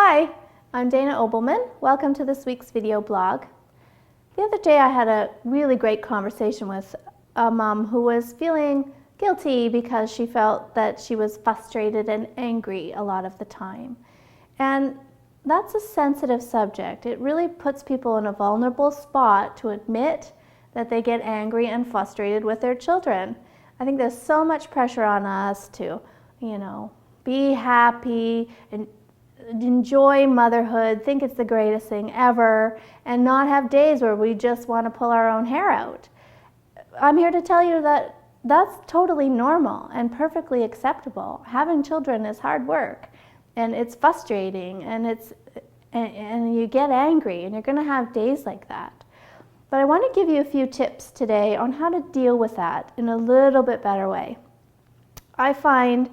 Hi, I'm Dana Obelman. Welcome to this week's video blog. The other day I had a really great conversation with a mom who was feeling guilty because she felt that she was frustrated and angry a lot of the time. And that's a sensitive subject. It really puts people in a vulnerable spot to admit that they get angry and frustrated with their children. I think there's so much pressure on us to, be happy and enjoy motherhood, think it's the greatest thing ever, and not have days where we just want to pull our own hair out. I'm here to tell you that that's totally normal and perfectly acceptable. Having children is hard work, and it's frustrating, and you get angry, and you're going to have days like that. But I want to give you a few tips today on how to deal with that in a little bit better way. I find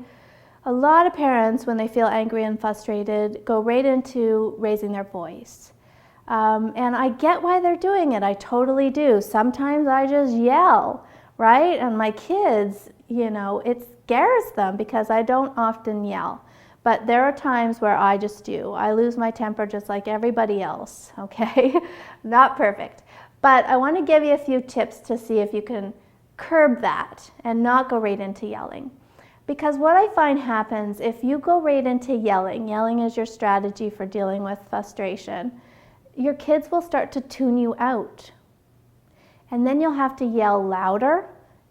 a lot of parents, when they feel angry and frustrated, go right into raising their voice. And I get why they're doing it. I totally do. Sometimes I just yell, right? And my kids, it scares them because I don't often yell. But there are times where I just do. I lose my temper just like everybody else, okay? Not perfect. But I want to give you a few tips to see if you can curb that and not go right into yelling. Because what I find happens if you go right into yelling is your strategy for dealing with frustration, your kids will start to tune you out. And then you'll have to yell louder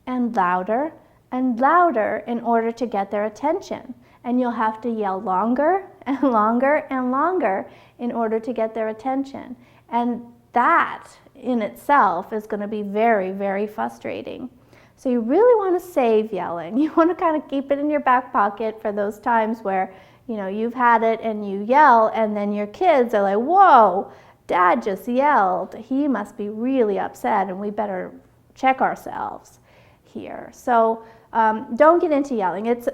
and louder and louder in order to get their attention. And you'll have to yell longer and longer and longer in order to get their attention. And that in itself is going to be very, very frustrating. So you really want to save yelling. You want to kind of keep it in your back pocket for those times where, you've had it and you yell, and then your kids are like, whoa, Dad just yelled. He must be really upset, and we better check ourselves here. So don't get into yelling. It's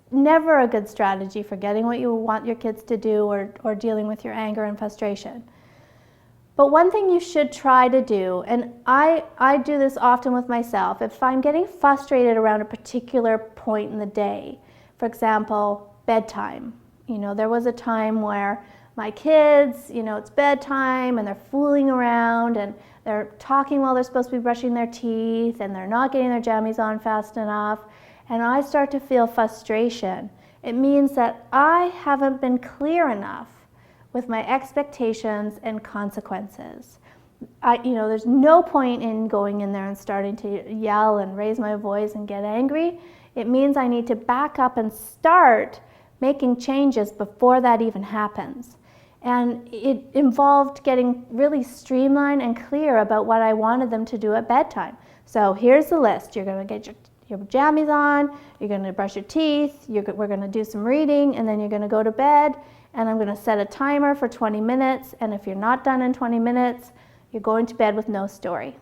never a good strategy for getting what you want your kids to do or dealing with your anger and frustration. But one thing you should try to do, and I do this often with myself, if I'm getting frustrated around a particular point in the day, for example, bedtime. There was a time where my kids, it's bedtime and they're fooling around and they're talking while they're supposed to be brushing their teeth and they're not getting their jammies on fast enough, and I start to feel frustration. It means that I haven't been clear enough with my expectations and consequences. There's no point in going in there and starting to yell and raise my voice and get angry. It means I need to back up and start making changes before that even happens. And it involved getting really streamlined and clear about what I wanted them to do at bedtime. So here's the list. You're going to get your jammies on, you're going to brush your teeth, we're going to do some reading, and then you're going to go to bed. And I'm going to set a timer for 20 minutes, and if you're not done in 20 minutes, you're going to bed with no story.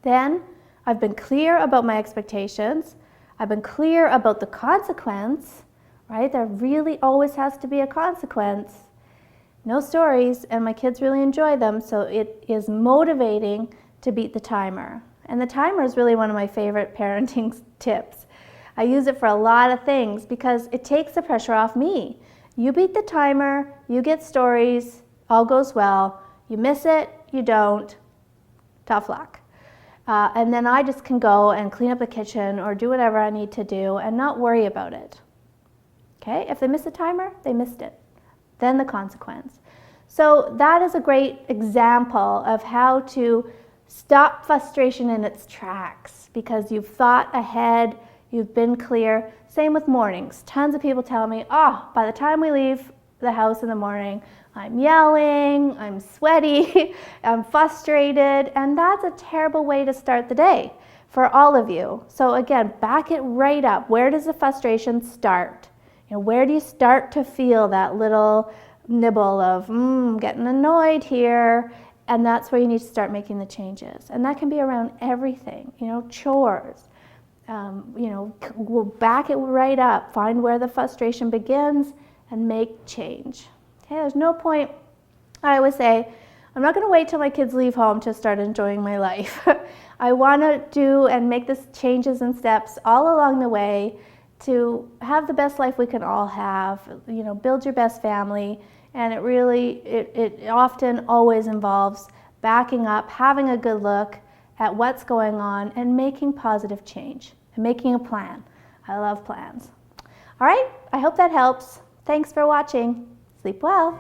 Then I've been clear about my expectations. I've been clear about the consequence, right? There really always has to be a consequence. No stories, and my kids really enjoy them, so it is motivating to beat the timer. And the timer is really one of my favorite parenting tips. I use it for a lot of things because it takes the pressure off me. You beat the timer, you get stories, all goes well. You miss it, you don't, tough luck. And then I just can go and clean up the kitchen or do whatever I need to do and not worry about it. Okay, if they miss the timer, they missed it. Then the consequence. So that is a great example of how to stop frustration in its tracks because you've thought ahead, you've been clear. Same with mornings. Tons of people tell me, by the time we leave the house in the morning, I'm yelling, I'm sweaty, I'm frustrated, and that's a terrible way to start the day for all of you. So again, back it right up. Where does the frustration start? Where do you start to feel that little nibble of, getting annoyed here? And that's where you need to start making the changes. And that can be around everything, chores. We'll back it right up, find where the frustration begins, and make change. Okay, there's no point, I always say, I'm not going to wait till my kids leave home to start enjoying my life. I want to do and make the changes and steps all along the way to have the best life we can all have, build your best family. And it often always involves backing up, having a good look at what's going on, and making positive change, and making a plan. I love plans. All right, I hope that helps. Thanks for watching. Sleep well.